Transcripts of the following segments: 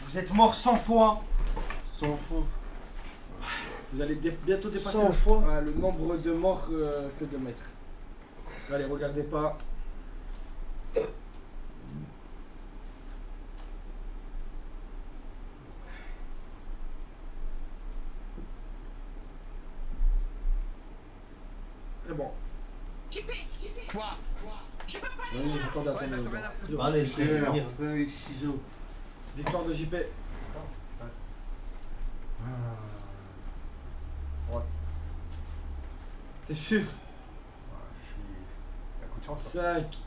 Vous êtes mort 100 fois. 100 fois. Vous allez bientôt dépasser 100 fois le nombre de morts que de maîtres. Allez, regardez pas. C'est bon. Quoi? Oui, victoire d'Athènes. Allez, je vais Pierre, venir. feuille, ciseaux. Victoire de JP. T'es sûr? Un coup de chance. 5.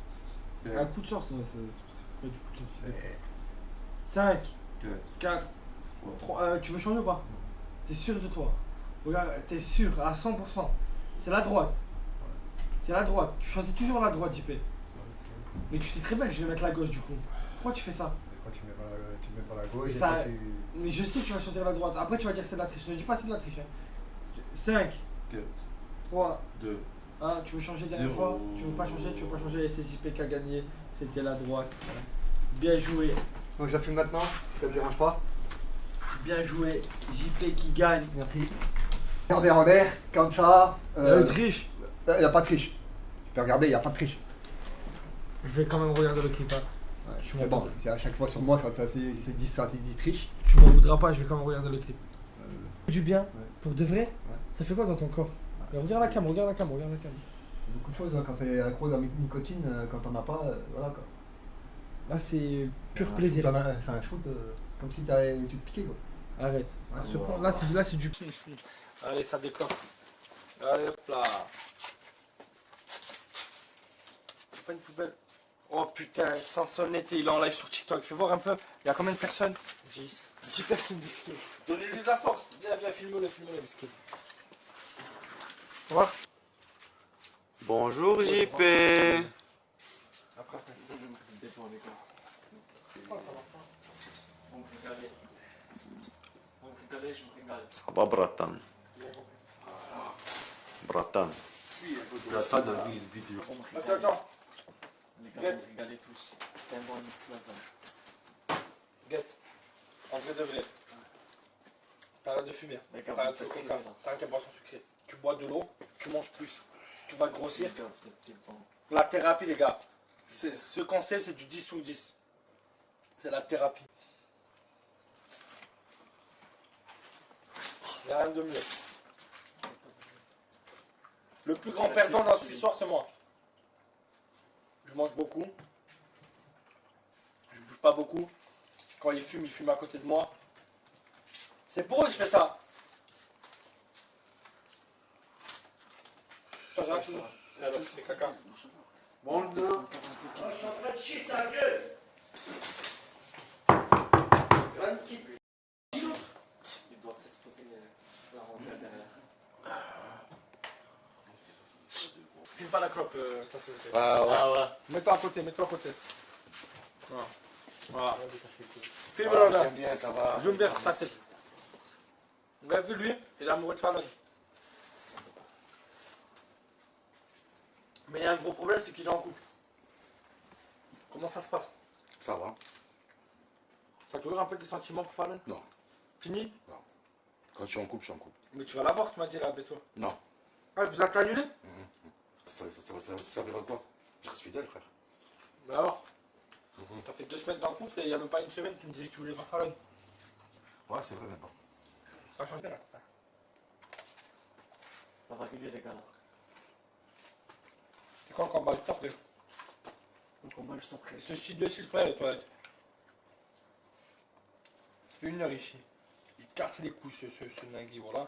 Un coup de chance, non, c'est pas du coup de chance. 5, 4, 3. Tu veux changer ou pas? T'es sûr de toi? Regarde, t'es sûr à 100%. C'est la droite. C'est la droite. Tu choisis toujours la droite, JP. Mais tu sais très bien que je vais mettre la gauche du coup. Pourquoi tu fais ça? Pourquoi tu mets pas la gauche Mais, et ça, toi, tu- mais je sais que tu vas choisir la droite. Après, tu vas dire c'est de la triche. Ne dis pas c'est de la triche. 5, 4, 3, 2. 1. Tu veux changer dernière Zéro. fois? Tu veux pas changer? Et c'est JP qui a gagné. C'était la droite. Bien joué. Donc je la filme maintenant, si ça te dérange pas. Bien joué. JP qui gagne. Merci. Regardez en l'air, comme ça. Triche. Y a pas de triche. Tu peux regarder, y a pas de triche. Je vais quand même regarder le clip. Hein. Ouais, Je mais m'en bon, c'est à chaque fois sur moi, c'est dit triche. Tu m'en voudras pas, je vais quand même regarder le clip. Du bien, pour de vrai, ça fait quoi dans ton corps? Regarde la cam, regarde la cam. Beaucoup de choses, hein, quand t'es accro à la nicotine, quand t'en as pas, voilà quoi. Là, c'est pur Un plaisir. shoot, c'est un shoot comme si tu te piquais quoi. Arrête. Ouais, À ce point, là, c'est du. Allez, ça décore. Allez, hop là. C'est pas une poubelle. Oh putain, sans sonnette, il est en live sur TikTok. Fais voir un peu. Il y a combien de personnes? 10. 10 personnes biscuit. Donnez-lui de la force. Viens, filme-le, biscuit. Au revoir. Bonjour JP. Après. Ça va, Bratan? Bratan. Attends. Les gars, vous régalez tous. C'est un bon mix là, ça. Guette. En vrai de vrai. T'arrêtes de fumer. Les gars, T'arrêtes de vous faites coca. chier, là. T'arrêtes de boisson sucrée. Tu bois de l'eau, tu manges plus. Tu vas grossir. Les gars, vous êtes bon. La thérapie, les gars. Ce qu'on sait, c'est du 10 sur 10. C'est la thérapie. Il n'y a rien de mieux. Le plus grand perdant dans cette histoire, c'est moi. Je mange beaucoup. Je bouge pas beaucoup. Quand il fume à côté de moi. C'est pour eux que je fais ça. Ça, c'est caca. Bon, Je suis en train de chier sa gueule. Il doit s'exposer la rondelle derrière. File pas la clope, ça se fait. Ah ouais. Mets-toi à côté. Voilà. Voilà. Filme Ah, là. j'aime bien, ça va. Zoom bien sur sa tête. Vous avez vu lui? Il est amoureux de Fallon. Mais il y a un gros problème, c'est qu'il est en couple. Comment ça se passe? Ça va. T'as toujours un peu des sentiments pour Fallon? Non. Fini? Quand je suis en couple, je suis en couple. Mais tu vas la voir, tu m'as dit là, toi. Non. Ah, vous êtes annulé? Ça servira à quoi? Je reste fidèle, frère. Mais alors? T'as fait 2 semaines dans le couple et il n'y a même pas une semaine, tu me disais que tu voulais voir Fallon. Ouais, c'est vrai maintenant. Ça change bien là. Ça va gueuler, les gars, là. C'est quand le combat juste après? Le combat juste après. Ce shit de s'il près les toilettes. Ça fait 1 heure ici. Il casse les couilles ce nagui, voilà.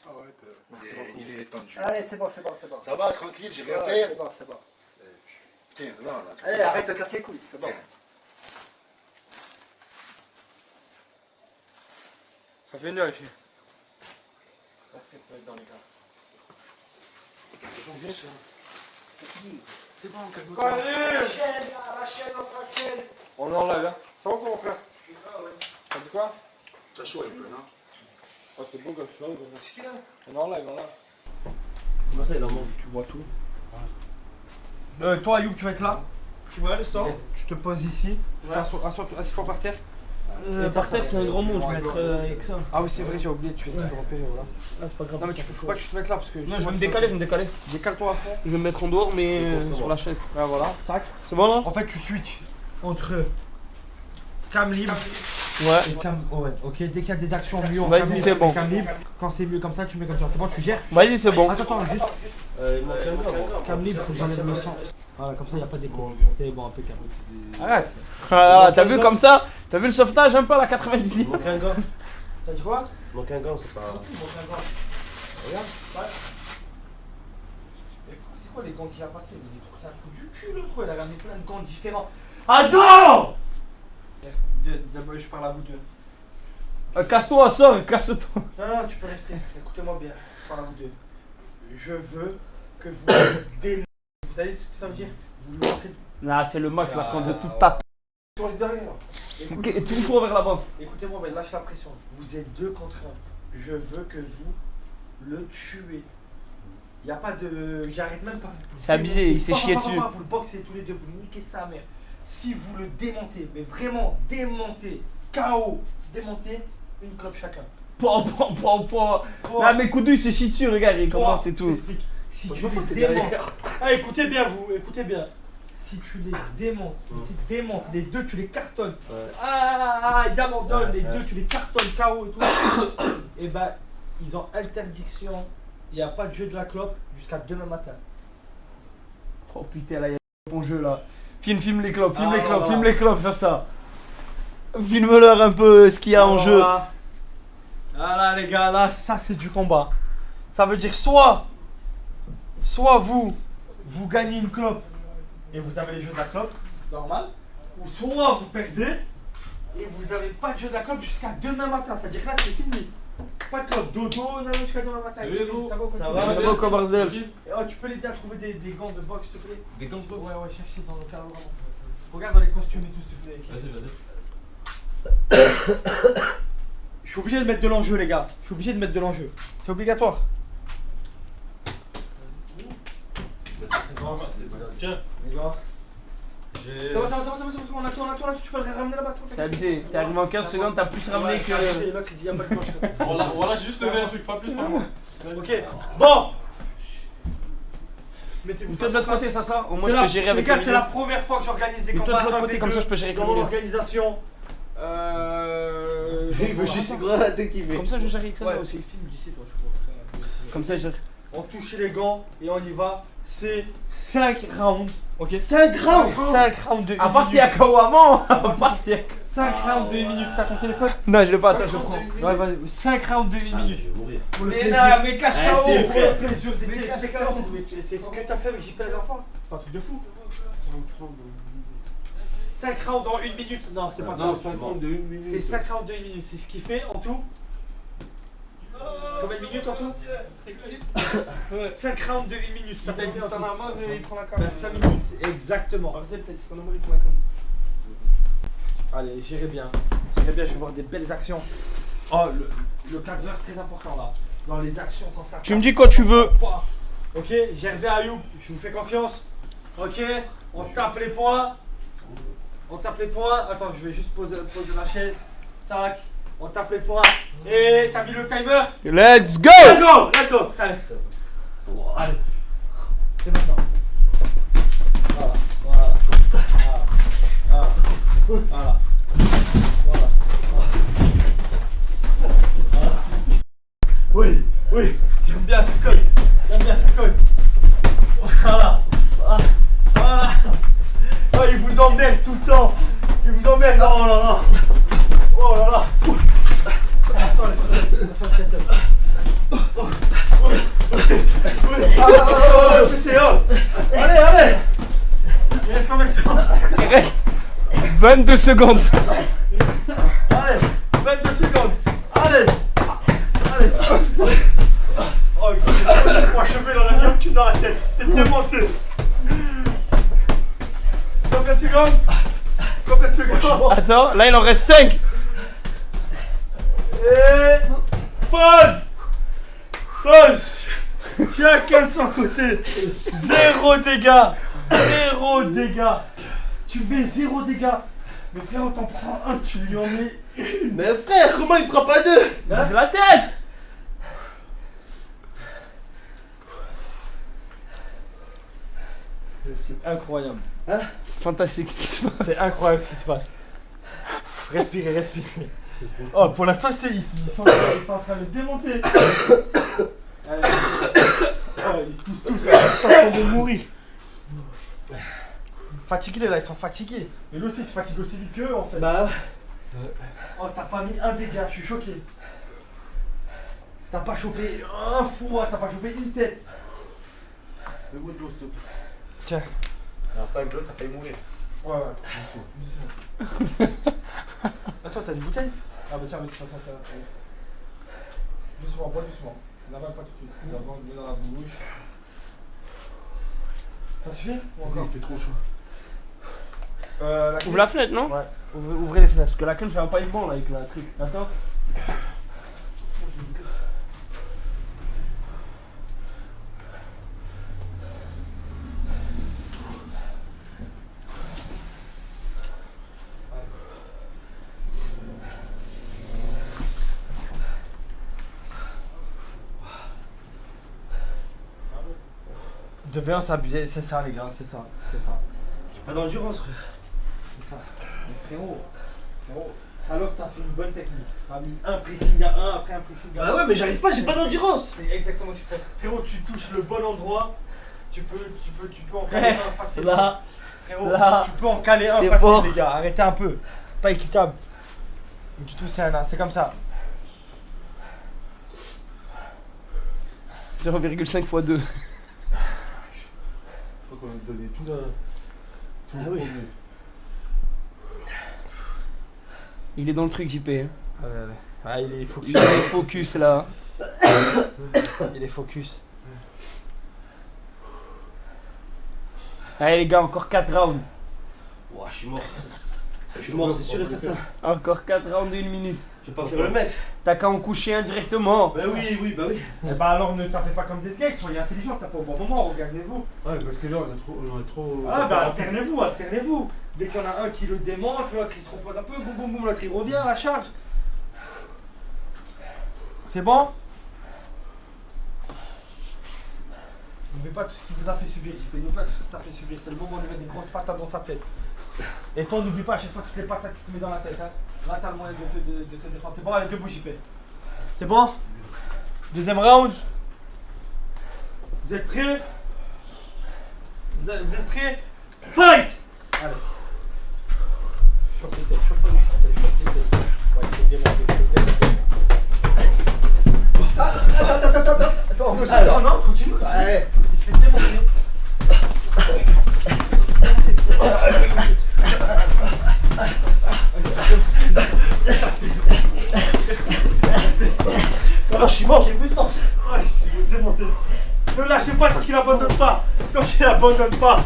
Ah ouais, il est tendu. Allez, c'est bon. Ça va, tranquille, j'ai rien Ouais, fait. c'est bon. Tiens, là. Allez, arrête de casser les couilles, c'est bon. Tiens. Ça fait 1 heure ici. Merci pour être dans les gars. C'est bon, calme-toi. Allez! La chaîne dans sa chaîne. On est en live, hein. Ça va quoi, mon frère? T'as dit quoi? T'as chaud un peu, non? Oh, t'es beau gosse, tu vois. Qu'est-ce qu'il a? On est en live, là. Comment ça, il en manque? Tu vois tout. Toi, Ayoub, tu vas être là. Ouais, le sang. Tu te poses ici, Ouais. assis-toi par terre. Par terre, c'est un grand mot, je vais mettre avec ça. Ah oui, c'est vrai, j'ai oublié, tu vas te faire repérer, voilà. Ah, c'est pas grave. Non, mais faut pas que tu te mettes là parce que. Non, je vais me décaler, Décale-toi à fond. Je vais me mettre en dehors, mais sur la chaise. Là, voilà, tac. C'est bon là? En fait, tu switches entre cam libre Ouais. et cam Owen. Ok, dès qu'il y a des actions mieux en Vas-y, cam libre, c'est bon. et cam libre, quand c'est mieux comme ça, tu mets comme ça. C'est bon, tu gères. Vas-y, c'est bon. Attends, juste. Cam libre, faut que j'enlève le sang. Voilà, comme ça, il n'y a pas d'écho. C'est bon, impeccable. Arrête. Ah, t'as vu comme ça? T'as vu le sauvetage un peu à la 90? Manque un gant. T'as dit quoi? Manque un gant, c'est pas. Regarde, ouais. Mais c'est quoi les gants qu'il a passés? Il trouve ça coup du cul, l'autre. Il a ramené plein de gants différents. Attends! D'abord, je parle à vous deux. Casse-toi, sors, casse-toi. Non, tu peux rester. Écoutez-moi bien. Je parle à vous deux. Je veux que vous démontez. Vous savez ce que ça veut dire? Vous lui montrez. Là, c'est le max là, quand de toute ta. Tu restes derrière. Ok, et tout le tour vers la bas. Écoutez-moi, mais lâche la pression. Vous êtes 2 contre 1. Je veux que vous le tuez. Il n'y a pas de. J'arrête même pas. Vous C'est abusé, démontez. il s'est chié dessus. Vous le boxez tous les deux, vous niquez sa mère. Si vous le démontez, mais vraiment démontez, KO, démontez, une clope chacun. Là, mes coups de c'est chie dessus, regarde, il commence et Je tout. t'explique. Si tu les démontes. Ah, écoutez bien, vous, écoutez bien. Si tu les démontes, les deux, tu les cartonnes. Diamant donne, les deux, tu les cartonnes KO et tout. Et ben, ils ont interdiction. Il n'y a pas de jeu de la clope jusqu'à demain matin. Oh putain, là, il y a un bon jeu là. Filme les clopes, filme Ah, les clopes, voilà. filme les clopes, ça. Filme-leur un peu ce qu'il y a en jeu. Voilà les gars, là, ça c'est du combat. Ça veut dire soit vous gagnez une clope et vous avez les jeux de la clope, normal. Ou soit vous perdez et vous n'avez pas de jeu de la clope jusqu'à demain matin. C'est-à-dire que là c'est fini. Pas de clope, dodo, non, jusqu'à demain matin. Salut, gros. Ça va ou quoi? Ça va, Ça va quoi, Barzel? Oh, tu peux l'aider à trouver des gants de boxe s'il te plaît? Des gants de boxe. Ouais, cherchez dans le cadre vraiment. Regarde dans les costumes et tout s'il te plaît. Vas-y. Je suis obligé de mettre de l'enjeu les gars. Je suis obligé de mettre de l'enjeu. C'est obligatoire. Tiens. Les gars. J'ai. Ça va, on a tout, tu peux le ramener là-bas. C'est abusé, t'es arrivé en 15 secondes, t'as plus ramené que. Et l'autre il dit y'a pas de planche. Voilà, j'ai juste levé un truc, pas plus, pas moins. Ok, bon. Mettez-vous Toi de l'autre côté, ça. Au moins, je C'est peux la- gérer avec les gars, le c'est la première fois que j'organise des Mais toi de combats l'autre côté, avec comme ça, eux je peux gérer dans avec mon le organisation. Il veut juste quoi dès qu'il veut. Comme ça, je gère avec ça Ouais, aussi. c'est film d'ici toi, je crois. Comme ça, je gère. On touche les gants et on y va. C'est 5 rounds. Ok. 5 rounds. 5 rounds de 1 À part s'il y a KO avant. À part s'il y a. 5 rounds de 1 minute. T'as ton téléphone? Non, je l'ai pas, attends, je prends. Ouais, vas-y. 5 rounds de 1 minute. Je vais mourir. Pour le Mais plaisir. non, mais cache Eh, KO. c'est Pour vrai. le plaisir des téléspectateurs. C'est ce que t'as fait avec JP la dernière fois. C'est pas un truc de fou. 5 rounds en 1 minute. Non, c'est pas ça. Non, 5 rounds de 1 minute. C'est 5 rounds de 1 minute. C'est ce qui fait en tout. Combien de minutes en tout? 5 rounds de 1 minute. Ça fait dit stand armor, il prend la cam. 5 minutes, exactement. Barzel, t'as dit stand armor, il prend la cam. Allez, j'irai bien. Je vais voir des belles actions. Oh, le cadreur très important là. Dans les actions quand ça. Tu me dis quoi tu veux. Ok, gère bien Ayoub, je vous fais confiance. Ok, on tape les points. Attends, je vais juste poser la chaise. Tac, on tape les points. Et t'as mis le timer? Let's go. Let's go. Allez. Allez. C'est maintenant. Voilà. Oui, j'aime bien ça colle. Voilà. Oh, il vous emmerde tout le temps. Oh là là. Attention, le setup. Allez. Il reste combien de temps? Il reste 22 secondes. Allez, 22 secondes. Allez. Oh, il y a 3 cheveux dans l'avion que dans la tête. C'est démonté. Combien de secondes? Attends, là il en reste 5. Et pause. Chacun de son côté. 0 dégâts. Tu mets 0 dégâts. Mais frérot, t'en prends un, tu lui en mets une. Mais frère, comment il prend pas 2? C'est la tête. C'est incroyable. Hein? C'est fantastique ce qui se passe. C'est incroyable ce qui se passe. Respirez, respirez. Oh, pour l'instant, ils sont en train de le démonter. Ils tous en train de mourir. Fatigués là, ils sont fatigués. Mais lui aussi, il se fatigue aussi vite qu'eux en fait. Bah. Oh, t'as pas mis un dégât, je suis choqué. T'as pas chopé un foie, t'as pas chopé une tête. Mets-moi de l'eau, s'il te plaît. Tiens. La fois avec l'autre, t'as failli mourir. Ouais, ouais. Doucement. Attends, t'as des bouteilles? Ah bah tiens, mais ça. Doucement, bois doucement. N'avale pas tout de suite. D'abord, mets dans la bouche. Ça suffit? Ou encore? Il fait trop chaud. Ouvre la fenêtre, non? Ouais, ouvrez les fenêtres. Parce que la clim, ça va pas être bon là avec la truc. Attends. Devient s'abuser, c'est ça les gars, c'est ça. J'ai pas d'endurance, frère. C'est ça. Mais frérot, alors t'as fait une bonne technique. T'as mis un pressing à 1, après un pressing à 1. Bah ouais, mais j'arrive pas, j'ai pas d'endurance. C'est exactement ce qu'il faut. Frérot, tu touches le bon endroit, tu peux en caler un facile. Là. Frérot, Là. tu peux en caler un C'est facile bon. les gars, arrêtez un peu. Pas équitable. Du tout c'est comme ça. 0,5 x 2. Je crois qu'on a donné tout là. Ah oui. Il est dans le truc, JP. Hein. Ah, il est focus. Il est focus là. Il est focus. Allez les gars, encore 4 rounds. Ouah, je suis mort. Je suis mort, c'est sûr et certain. Encore 4 rounds d'1 minute. Je vais pas faire le mec. T'as qu'à en coucher un directement. Bah oui, bah oui. Eh bah alors ne tapez pas comme des skates, soyez intelligents, tapez au bon moment, regardez-vous. Ouais, parce que là, on a trop. Ah bah alternez-vous. Dès qu'il y en a un qui le démonte, l'autre il se repose un peu, boum, l'autre il revient à la charge. C'est bon? N'oubliez pas tout ce qui vous a fait subir, n'oubliez pas tout ce qui t'a fait subir, c'est le moment de mettre des grosses patates dans sa tête. Et toi n'oublie pas à chaque fois toutes les patates que tu te mets dans la tête, hein. Là t'as le moyen de te défendre. C'est bon, allez, debout JP. C'est bon? Deuxième round. Vous êtes prêts? Vous êtes prêts? Fight! Allez. Chope les têtes, chope les têtes. Ouais, il faut démonter, Attends, non, continue. Ouais. Il se fait démonter. Non, je suis mort, j'ai plus de force. Ouais, il se fait démonter. Ne lâchez pas tant qu'il abandonne pas. Tant qu'il abandonne pas.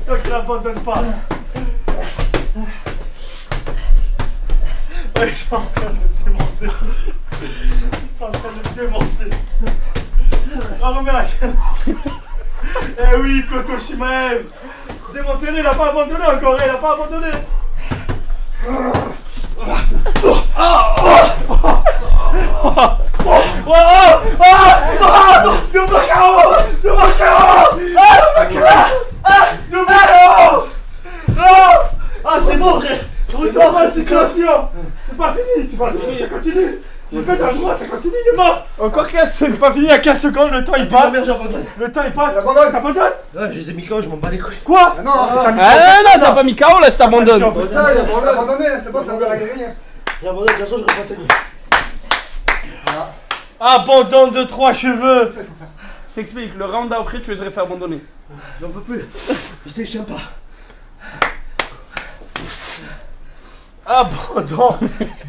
Tant qu'il abandonne pas. Ouais, ils sont en train de le démonter. Ils sont en train de le démonter. On remet la cam. Eh oui, Koto Shimaev. Démontez-le, il n'a pas abandonné encore, il n'a pas abandonné. Ah, c'est bon, frère. Normal, c'est création. C'est pas fini, ça continue. J'ai fait un droit, ça continue, il est mort. Encore 15 secondes, c'est pas fini, il y a 15 secondes, le temps il passe. Merde, j'abandonne. Le temps il passe. T'abandonnes? Ouais, je les ai mis quand, je m'en bats les couilles. Quoi? Ah non, T'as mis Ah non, t'as pas mis KO là si t'abandonnes. putain, il a abandonné, c'est bon, c'est encore à gagner. J'abandonne, de toute façon, je vais pas tenir. Abandon de 3 cheveux. Je t'explique, le round d'après tu les aurais fait abandonner. J'en peux plus. Je sais que je tiens pas. Abandon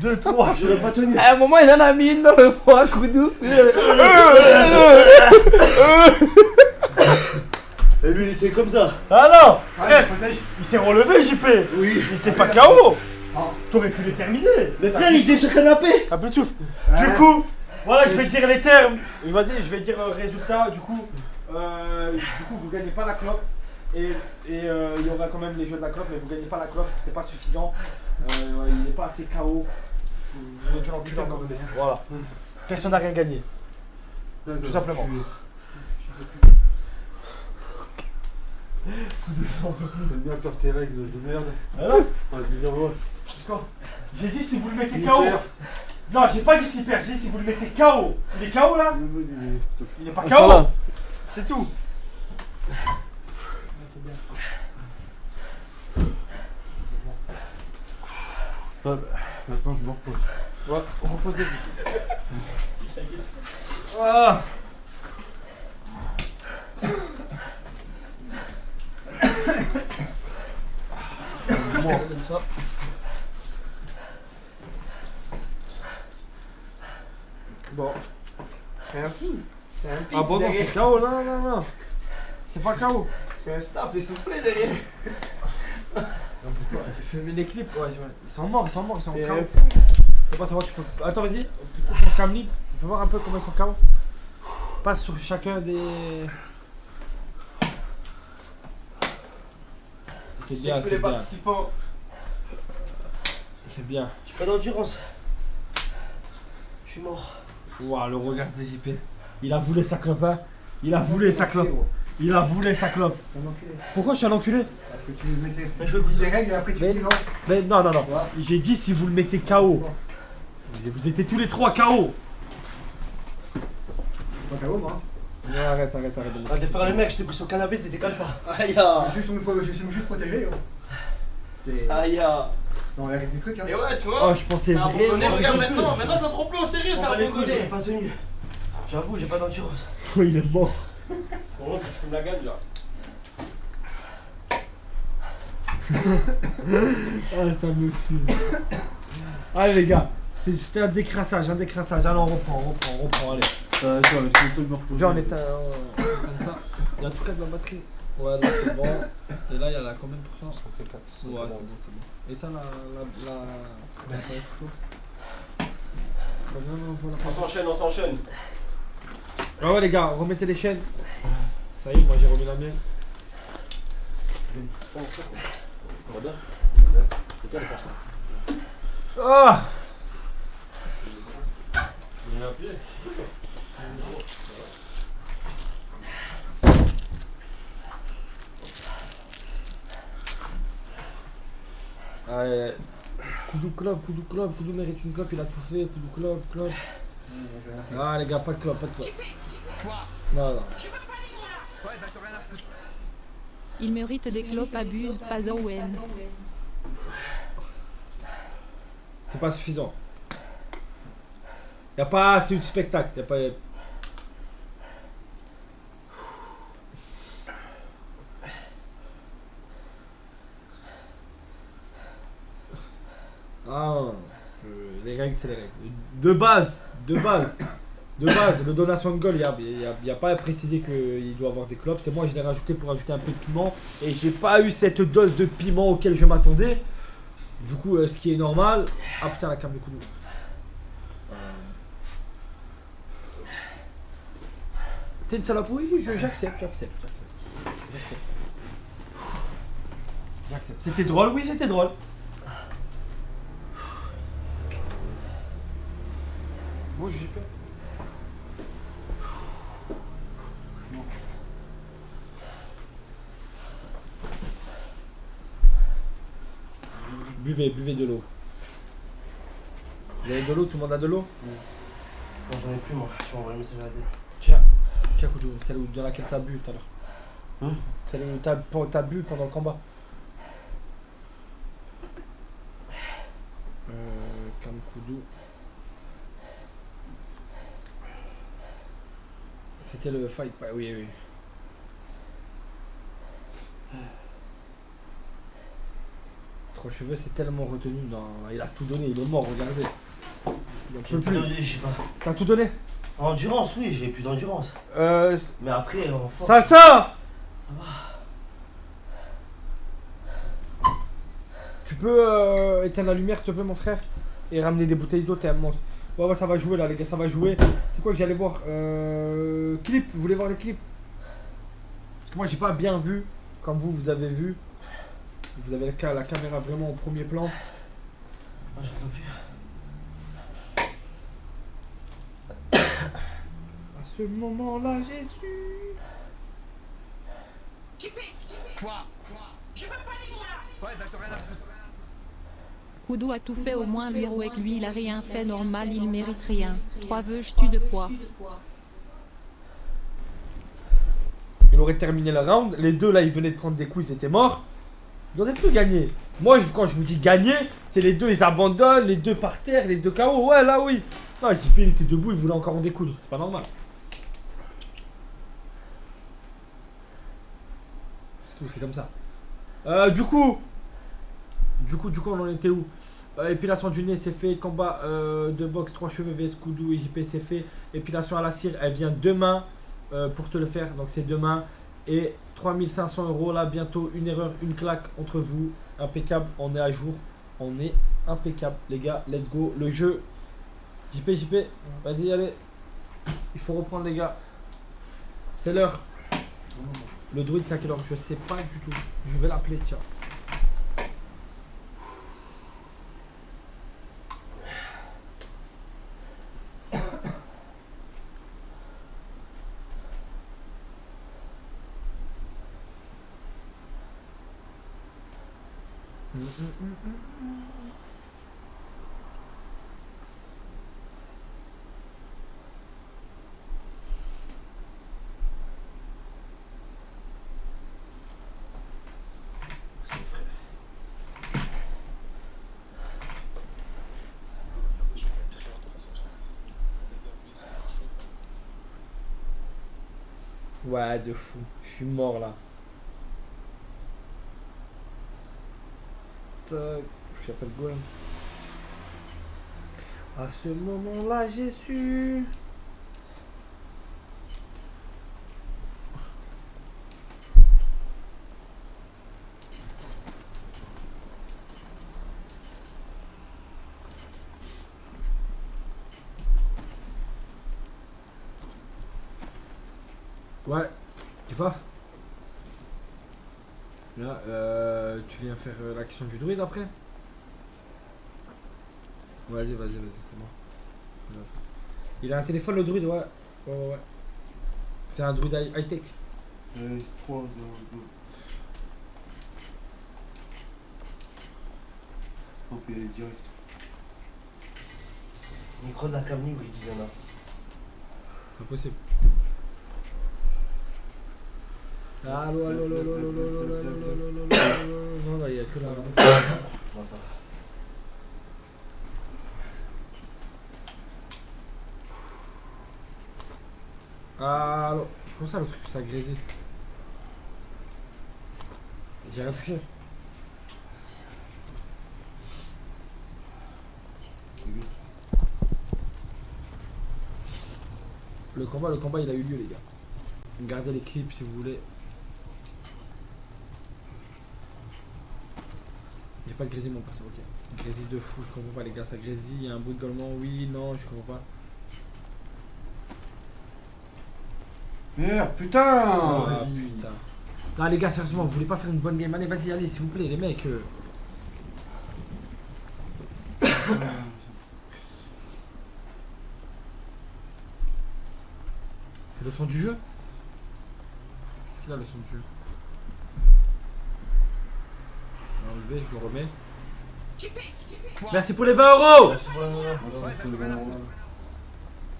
de 3 Je vais pas tenir. À un moment il en a mis une dans le fond, un coup doux. Et lui, il était comme ça. Ah non, frère, il s'est relevé JP. Oui. Il était pas KO. T'aurais pu le terminer. Mais frère, il était sur le canapé. Un peu de souffle. Du coup, voilà, je vais dire les termes. Je vais dire le résultat. Du coup, vous gagnez pas la clope. Et il y aura quand même les jeux de la clope, mais vous gagnez pas la clope, c'était pas suffisant. Il n'est pas assez KO. Vous êtes déjà l'enculé encore. Voilà. Personne n'a rien gagné. Tout simplement. T'aimes bien faire tes règles de merde. Alors Vas-y, viens voir. J'ai dit si vous le mettez KO. Non, j'ai pas dit s'il perd, j'ai dit si vous le mettez KO. Il est KO là? Il est pas KO. C'est tout. Maintenant, je me repose. Ouais, reposez-vous. Ah. Comme ça. Bon. Rien fou. C'est un pic Ah bon, non, derrière. c'est KO, non. C'est pas KO. C'est un staff essoufflé derrière. Il fait les clips, ouais, ils sont morts, C'est KO. un C'est pas savoir, tu peux. Attends, vas-y, peut-être pour Camli, on peut voir un peu comment ils sont KO. Passe sur chacun des. C'est bien, tous c'est les bien. participants. C'est bien. J'ai pas d'endurance. Je suis mort. Waouh, le regard de JP. Il a voulu sa clope, hein. Il a voulu sa clope. Il a voulu sa clope. T'es un enculé. Pourquoi je suis un enculé? Parce que tu mettais. Je dis des règles et après tu Mais- dis non. Mais non. Ouais. J'ai dit si vous le mettez KO. Vous étiez tous les trois KO. Pas KO, moi. Non, arrête. Ah, de faire le mec, j'étais pris sur le canapé, t'étais comme ça. Aïe Je suis juste protégé. Gros. C'est. aïe. Non, il y a des trucs. Hein. Et ouais, tu vois. Oh, je pensais T'as abandonné, vraiment. regarde maintenant ça te prend plus au sérieux, On t'as va les couilles, abandonné. j'ai pas tenu. J'avoue, j'ai pas d'endurance. Oh, il est mort. Bon, tu fumes la gagne là. Ah, ça me fume. Allez, les gars, c'était un décrassage. Allez, on reprend, allez. Toi, mais c'est le truc de me reposer. Viens, on éteint comme ça. Il y a tout cas de la batterie. Ouais, là, c'est bon. Et là, il y a la combien de pourcents? 64. Ouais, c'est bon. Éteins la. Merci. On s'enchaîne. Ah ouais, les gars, remettez les chaînes. Ça y est, moi j'ai remis la mienne. On va bien. C'est quoi le faire? Ah! Il y a un pied. Allez. Koudou clope, Koudou mérite une clope, il a tout fait, Koudou clope. Ah les gars, pas de clope. Non. Il mérite des clopes, abuse, pas Owen. C'est pas suffisant. Y'a pas assez eu de spectacle, y'a pas. Ah, les règles, c'est les règles. De base, le donation de goal, il n'y a pas à préciser qu'il doit avoir des clopes. C'est moi, je l'ai rajouté pour ajouter un peu de piment. Et j'ai pas eu cette dose de piment auquel je m'attendais. Du coup, ce qui est normal. Ah putain, la cam de Koudou. T'es une salope? Oui, j'accepte. C'était drôle, oui, c'était drôle. Moi, j'ai peur. Buvez de l'eau. Vous avez de l'eau? Tout le monde a de l'eau? Non, j'en ai plus, moi. Je vais envoyer un message à la télé. Tiens, Koudou, celle dans laquelle t'as bu tout à l'heure. Hein? Celle où t'as bu pendant le combat. Cam Koudou. C'était le fight, ouais, oui. Trois cheveux, c'est tellement retenu. Non, il a tout donné, il est mort, regardez. Il en peut plus. Je sais pas. T'as tout donné? En endurance, oui, j'ai plus d'endurance. Mais après, en force. Ça Tu peux éteindre la lumière, s'il te plaît, mon frère? Et ramener des bouteilles d'eau, t'es un monstre. Ouais, ça va jouer là, les gars, ça va jouer. C'est quoi que j'allais voir? Clip, vous voulez voir les clips? Parce que moi, j'ai pas bien vu comme vous avez vu. Vous avez la caméra vraiment au premier plan. Ah, j'en peux plus. À ce moment-là, Jésus. Koudou a tout fait au moins lui avec lui il a rien fait normal il mérite rien. 3 veux-tu de quoi? Il aurait terminé le round. Les deux là, ils venaient de prendre des coups, ils étaient morts. Ils auraient pu gagner. Moi, quand je vous dis gagner, c'est les deux, ils abandonnent, les deux par terre, les deux KO. Ouais, là, oui. Non, JP, il était debout, il voulait encore en découdre. C'est pas normal. C'est tout, c'est comme ça. Du coup, on en était où? Épilation du nez, c'est fait. Combat de boxe, 3 cheveux vs Koudou et JP, c'est fait. Épilation à la cire, elle vient demain pour te le faire. Donc, c'est demain. Et 3500 € là, bientôt. Une erreur, une claque entre vous. Impeccable, on est à jour. On est impeccable, les gars. Let's go. Le jeu. JP, vas-y, allez. Il faut reprendre, les gars. C'est l'heure. Le druide, c'est à quelle heure? Je sais pas du tout. Je vais l'appeler, tiens. Ouais, de fou. Je suis mort là. Tac. J'appelle Gwen. À ce moment-là, j'ai su. Ouais, tu vois? Là, tu viens faire l'action du druide après? Vas-y, c'est bon. Il a un téléphone le druide, ouais. Ouais. C'est un druide high-tech. 3, 2. Ok, direct. Micro de la Camille, oui, je dis là. C'est impossible. Allô. Non, là, il n'y a que là. Non, ça va. Allô. Comment ça le truc ça grésé? J'ai rien touché. Le combat il a eu lieu les gars. Gardez les clips si vous voulez. J'ai pas de grésille mon perso, ok. Grésille de fou, je comprends pas les gars, ça grésille, il y a un bout de gueulement, oui, non, je comprends pas. Merde, putain! Ah putain. Non les gars, sérieusement, vous voulez pas faire une bonne game? Allez, vas-y, allez, s'il vous plaît, les mecs. C'est le son du jeu? C'est qu'il a le son du jeu? Je vais enlever, je le remets. Merci pour les 20 €!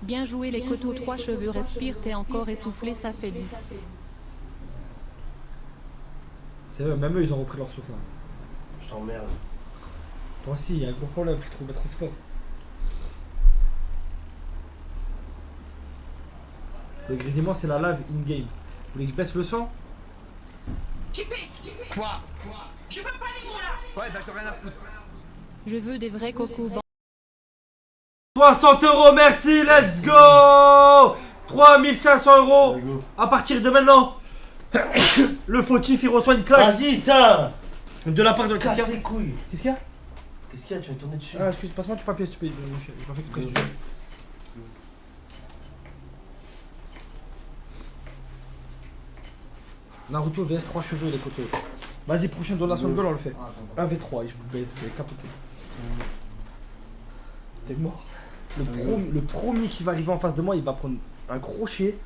Bien joué les coteaux 3 cheveux respire t'es encore essoufflé ça fait 10. C'est vrai, même eux ils ont repris leur souffle. Je t'emmerde. Toi aussi, il y a un gros problème, tu trouves mettre au sport. Le grésillement c'est la lave in-game. Vous voulez que je baisse le son? Quoi? Je veux pas les mots là. Ouais, d'accord, rien à foutre. Je veux des vrais cocos. 60 €, merci, let's go! 3500 € à partir de maintenant. Le fautif il reçoit une claque. Vas-y, tain! De la part de Casse les couilles. Qu'est-ce qu'il y a? Qu'est-ce qu'il y a? Tu vas tourner dessus. Ah, excuse, passe-moi du papier, s'il te plaît. J'ai pas fait exprès. Naruto vs 3 cheveux les côtés. Vas-y, prochaine donation de gueule, on le fait. Ah, attends. 1v3 et je vous baisse, vous allez capoter. T'es mort. Le premier qui va arriver en face de moi, il va prendre un crochet.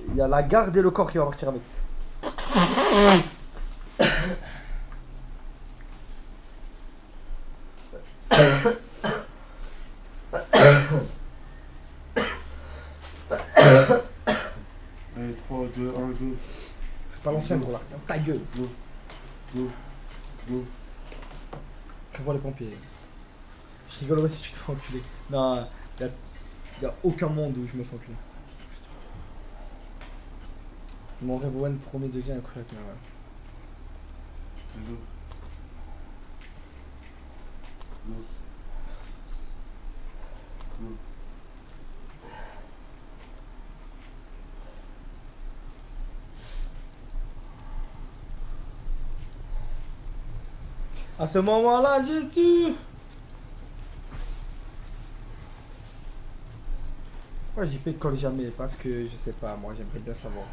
Il y a la garde et le corps qui va partir avec. Allez, 3, 2, 1, go. Fais pas l'ancien gros là. Ta gueule. Go. Go. Go. Prévois les pompiers. Je rigole ouais si tu te fais enculer. Non, y a aucun monde où je me fais enculer. Mon rêve Owen premier degré incroyable. Ouais. Go. Go. Go. À ce moment-là, j'ai su. Pourquoi JP colle jamais? Parce que je sais pas, moi j'aimerais bien savoir.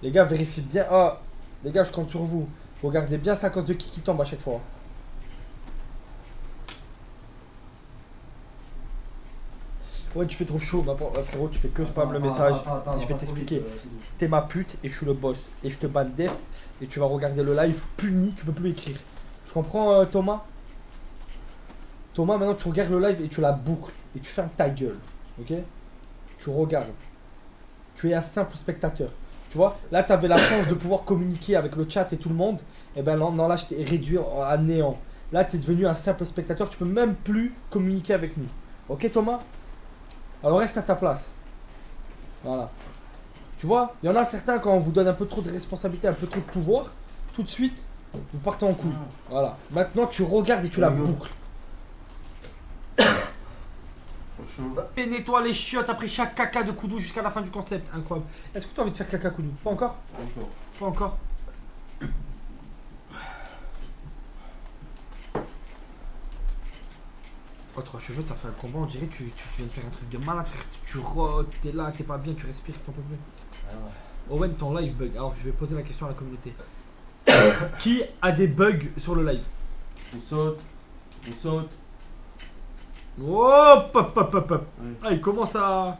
Les gars, vérifiez bien. Oh, les gars, je compte sur vous. Regardez bien, c'est à cause de qui tombe à chaque fois. Ouais, tu fais trop chaud, frérot, tu fais que spam le message. Je vais t'expliquer. T'es ma pute et je suis le boss. Et je te banne def et tu vas regarder le live puni, tu peux plus écrire. Tu comprends Thomas? Thomas, maintenant tu regardes le live et tu la boucles. Et tu fermes ta gueule. Ok? Tu regardes. Tu es un simple spectateur. Tu vois? Là, tu avais la chance de pouvoir communiquer avec le chat et tout le monde. Et ben non, là, je t'ai réduit à néant. Là, tu es devenu un simple spectateur. Tu peux même plus communiquer avec nous. Ok, Thomas? Alors reste à ta place. Voilà. Tu vois? Il y en a certains, quand on vous donne un peu trop de responsabilité, un peu trop de pouvoir, tout de suite, vous partez en couille. Voilà. Maintenant, tu regardes et tu la boucles. Pénettoie les chiottes après chaque caca de Koudou jusqu'à la fin du concept. Incroyable. Est-ce que tu as envie de faire caca Koudou? Pas encore? Pas encore. Oh, 3 cheveux, t'as fait un combat, on dirait que tu viens de faire un truc de malade, frère. Tu rotes, t'es là, t'es pas bien, tu respires, t'en peux plus. Owen, ton live bug. Alors, je vais poser la question à la communauté. Qui a des bugs sur le live? On saute. On saute. Hop, hop, hop, hop, hop. Ouais. Ah, il commence à...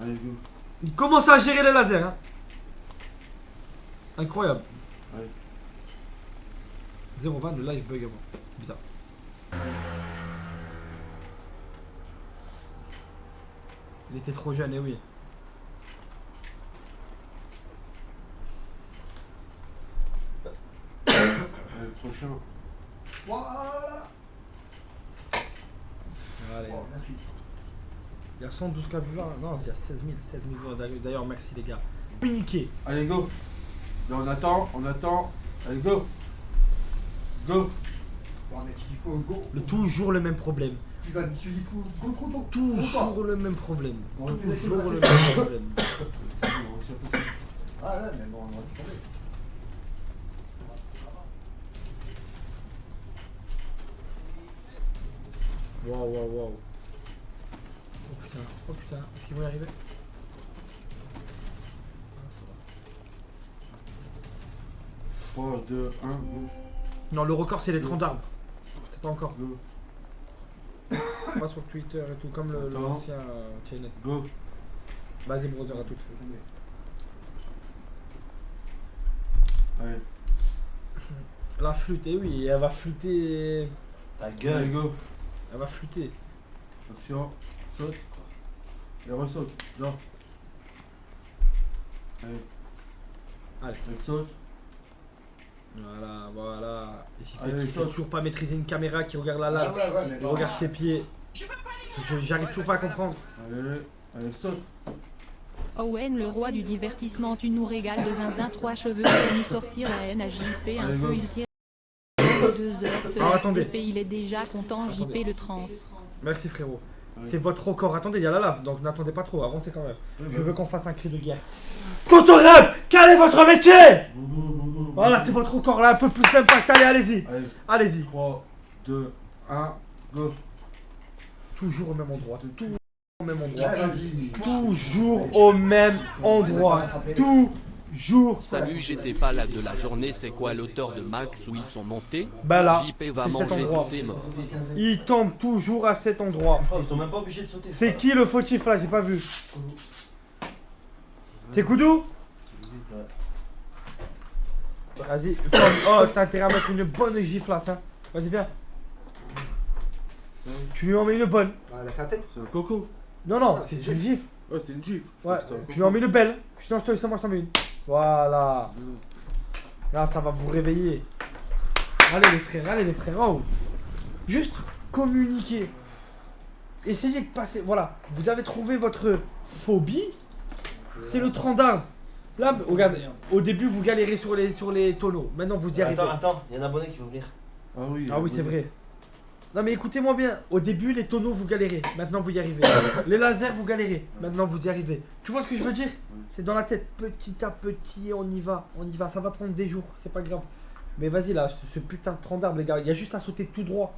Allez, go. Il commence à gérer les lasers, hein. Incroyable. Ouais. 0,20 le live bug avant. Bizarre. Il était trop jeune, et oui. Allez, prochain. Allez. Il y a 112 k viewers. Non, il y a 16 000 viewers. D'ailleurs, merci les gars. Paniqué. Allez, go. Là, on attend, on attend. Allez, go. Go. Toujours le même problème. Tu vas tu dis tout, go trop tôt. Toujours le même problème. On aurait pu laisser Toujours le passer. même problème. Ah ouais, mais bon, on aurait pu tomber. Waouh, waouh, waouh. Oh putain, est-ce qu'ils vont y arriver? 3, 2, 1, go. Non, le record c'est les 30 arbres. C'est pas encore. Go. Pas sur Twitter et tout, comme l'ancien Chainet. Go. Vas-y, brother, à toutes. Allez. La flûte, eh oui, elle va flûter. Ta Allez, gueule. go. Elle va flûter. Attention. Saute. Et ressaute. Genre. Allez. Allez. Elle saute. Voilà, voilà. Allez, JP qui sait saute. toujours pas maîtriser une caméra qui regarde la lave. Il regarde ses pieds. J'arrive toujours pas à comprendre. Allez. Allez, saute. Owen, le roi du divertissement, tu nous régales de zinzin 3 cheveux pour nous sortir la haine à JP un Allez, peu, go. il tire 2 heures. Alors, attendez. JP, il est déjà content, Attendez. JP le trans. Merci frérot. Ouais. C'est votre record. Attendez, il y a la lave, donc n'attendez pas trop, avancez quand même. Ouais, Je bah. veux qu'on fasse un cri de guerre. Contre-rap, quel est votre métier? Go, go, go, go. Voilà, c'est votre record là, un peu plus d'impact. Allez, allez-y. Allez. Allez-y. 3, 2, 1, go. Toujours au même endroit. Toujours au même endroit. Ouais, vas-y. Toujours au même endroit. jour. Salut, j'étais pas là de la journée, c'est quoi l'auteur de Max où ils sont montés? Bah là, JP va c'est cet manger endroit. tous tes morts. Il tombe toujours à cet endroit. Ils sont même pas obligés de sauter. C'est qui le fautif là? J'ai pas vu. C'est Koudou? Vas-y. Oh, t'as intérêt à mettre une bonne gifle là, ça. Vas-y, viens. Tu lui en mets une bonne. Ah, elle a fait la tête. C'est un coco. Non, non, c'est une gifle. Ouais, c'est une gifle. Ouais, tu lui en mets une belle. Sinon, je t'en mets une. Voilà. Là, ça va vous réveiller. Allez les frères, oh. Juste communiquer. Essayez de passer. Voilà, vous avez trouvé votre phobie. C'est le tronc d'arbre. Là, regardez, au début vous galérez sur les tonneaux. Maintenant vous y arrivez. Attends, il y a un abonné qui veut venir. Ah oui. Ah oui, c'est vrai. Non mais écoutez-moi bien, au début les tonneaux vous galérez, maintenant vous y arrivez. Les lasers vous galérez, maintenant vous y arrivez. Tu vois ce que je veux dire? C'est dans la tête, petit à petit, on y va, ça va prendre des jours, c'est pas grave. Mais vas-y là, ce putain de tronc d'arbre les gars, il y a juste à sauter tout droit.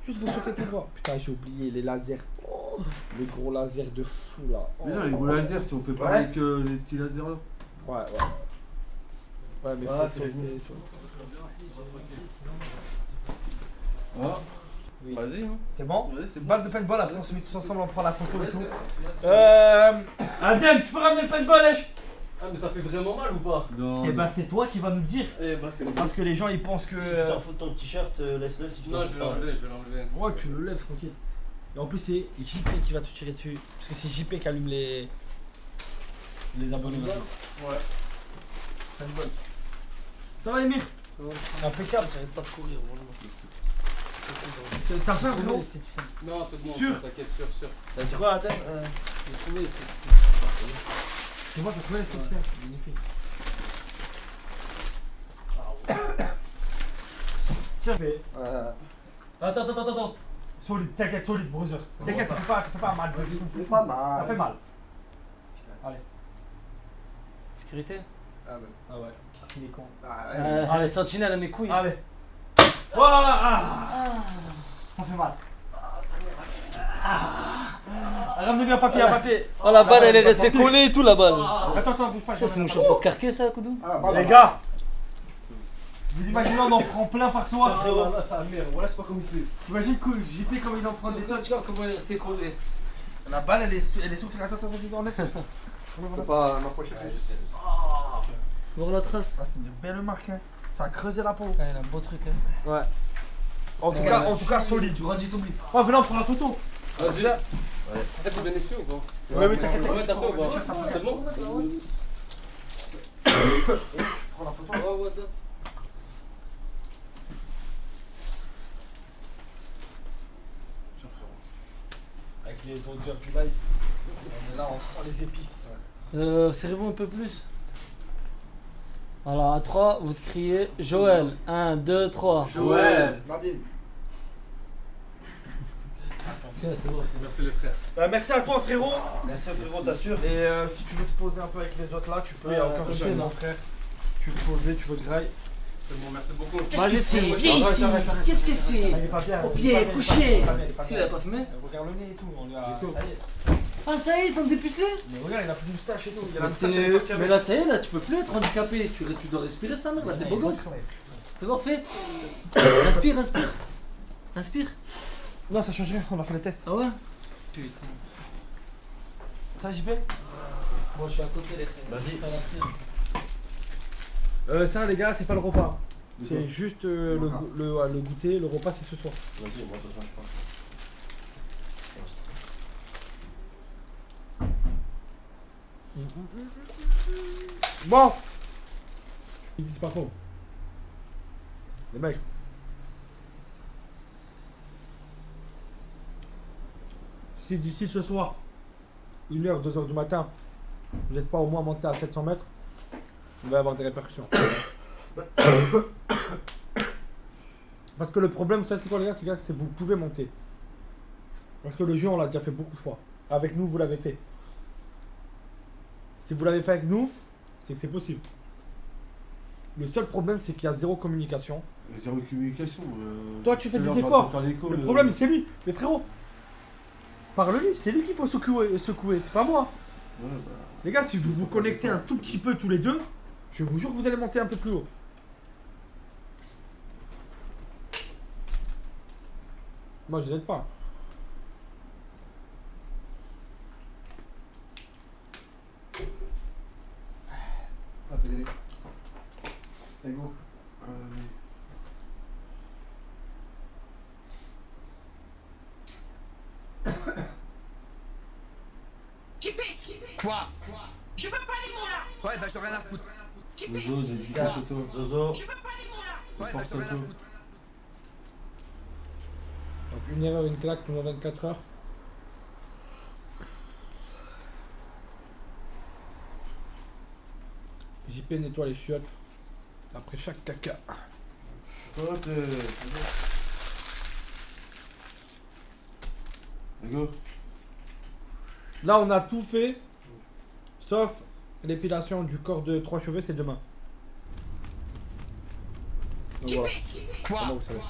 Juste vous sautez tout droit. Putain, j'ai oublié les lasers. Oh, les gros lasers de fou là. Oh, Mais non, les gros lasers, si on fait pas avec les petits lasers là. Ouais. Ouais, mais faut rester sur... Oui. Vas-y, hein. C'est bon? Ouais, c'est bon. Balle de paintball, après on se met tous ensemble, on prend la photo et tout. Adem, tu peux ramener le paintball, lèche? Ah, mais ça fait vraiment mal ou pas? Non. Eh bah c'est toi qui vas nous le dire. Eh bah, c'est bon. Parce que les gens ils pensent que... Si tu t'en fous de ton t-shirt, laisse-le si tu Non, t'en je fous vais pas. l'enlever. Ouais, tu le lèves tranquille. Et en plus c'est JP qui va te tirer dessus. Parce que c'est JP qui allume les abonnés maintenant. Ouais. Paintball. Ça va Emir? Impeccable. J'arrête pas de courir, vraiment. T'as faim gros? Non, c'est bon, Sûr. t'inquiète, sûr. Bah, c'est quoi, attends J'ai trouvé, C'est moi, t'as trouvé ce c'est magnifique. Tiens, mais... Attends. Solide, t'inquiète, solide, brother. T'inquiète, ça fait pas mal. C'est pas mal. Ça fait mal. Allez. Sécurité? Ah ouais. Ah ouais, qu'est-ce qu'il est con. Ah ouais. Allez, sentinelle à mes couilles. Allez. Voilà. Ça fait mal. Ramenez-lui un papier, Oh, la balle, elle est restée collée et tout, la balle. Attends, bouge pas. Ça, c'est mon chapeau de carquet, ça, Koudou? Ah, pas mal. Les gars, vous imaginez, on en prend plein par soir. Ah, là, ça merde, voilà, je sais pas comment il fait. Imagine JP comme il en prend des tonnes. Tu vois comment elle est restée collée. La balle, elle est sur. Attends, vas-y, enlève. Je peux pas m'approcher. Voir la trace. Ça, c'est une belle marque, hein. Ça a creusé la peau. Ouais, il a un beau truc, hein. Ouais. En tout cas, solide. Tu grandis, t'oublies. Oh, venez, on prend la photo. Vas-y. Ouais. C'est bien essuie ou pas? Ouais, t'inquiète pas. Ouais, t'as pas ou pas? C'est bon? Je prends la photo. Ouais, Avec les odeurs du live. On est là, on sent les épices. serrez-vous un peu plus. Alors, à 3, vous criez Joël. 1, 2, 3. Joël. Nadine. Tiens, c'est bon. Merci les frères. Merci à toi, frérot. Merci frérot, t'assures. Et si tu veux te poser un peu avec les autres là, tu peux. Il y a aucun ok, souci, mon frère. Tu veux te poser, tu veux te grailler. C'est bon, merci beaucoup. Qu'est-ce que c'est? Viens Arrête, ici. arrête. Qu'est-ce que c'est? Il est pas bien. Au il est pied, pas bien, couché. il est pas bien, il est pas S'il bien. a pas fumé? Regarde le nez et tout. On lui a. Ça y est. Ah, ça y est, t'en dépucelé? Mais regarde, il a plus de moustache et tout. Il a la moustache à l'époque, Mais là, ça y est, là, tu peux plus être handicapé. Tu dois respirer ça, mec. Là, t'es beau gosse. C'est bon, fais. Inspire. Inspire. Non, ça change rien. On a fait les tests. Ah ouais? Putain. Ça, JP? Bon, je suis à côté, les frères. Vas-y. Ça, les gars, c'est pas le repas. C'est juste le goûter. Le repas, c'est ce soir. Vas-y, moi, de toute façon, je pense. Bon. Ils disent pas faux. Les mecs. Si d'ici ce soir, 1h, 2h du matin, vous n'êtes pas au moins monté à 700 mètres, vous allez avoir des répercussions. Parce que le problème, c'est quoi les gars, c'est que vous pouvez monter. Parce que le jeu, on l'a déjà fait beaucoup de fois. Avec nous, vous l'avez fait. Si vous l'avez fait avec nous, c'est que c'est possible. Le seul problème, c'est qu'il y a zéro communication. Zéro communication. Toi, tu fais tout à des l'heure, on va efforts. faire l'école, Le problème, c'est lui. Mais frérot, parle-lui. C'est lui qu'il faut secouer. C'est pas moi. Ouais, bah. Les gars, si vous vous connectez un tout petit peu tous les deux, Je vous jure que vous allez monter un peu plus haut. Moi, je les aide pas. Ah, pédalé. Allez, go. Quoi? Je veux pas les mots là. Ouais, bah je rien à foutre. Zozo, j'ai dit Casse. photo. Zozo. Je veux pas les mots là. Ouais, bah je rien à foutre. Donc une erreur, une claque pendant 24 heures. JP nettoie les chiottes après chaque caca. Là on a tout fait, sauf l'épilation du corps de 3 cheveux, c'est demain. Donc voilà. Quoi? Comment vous savez?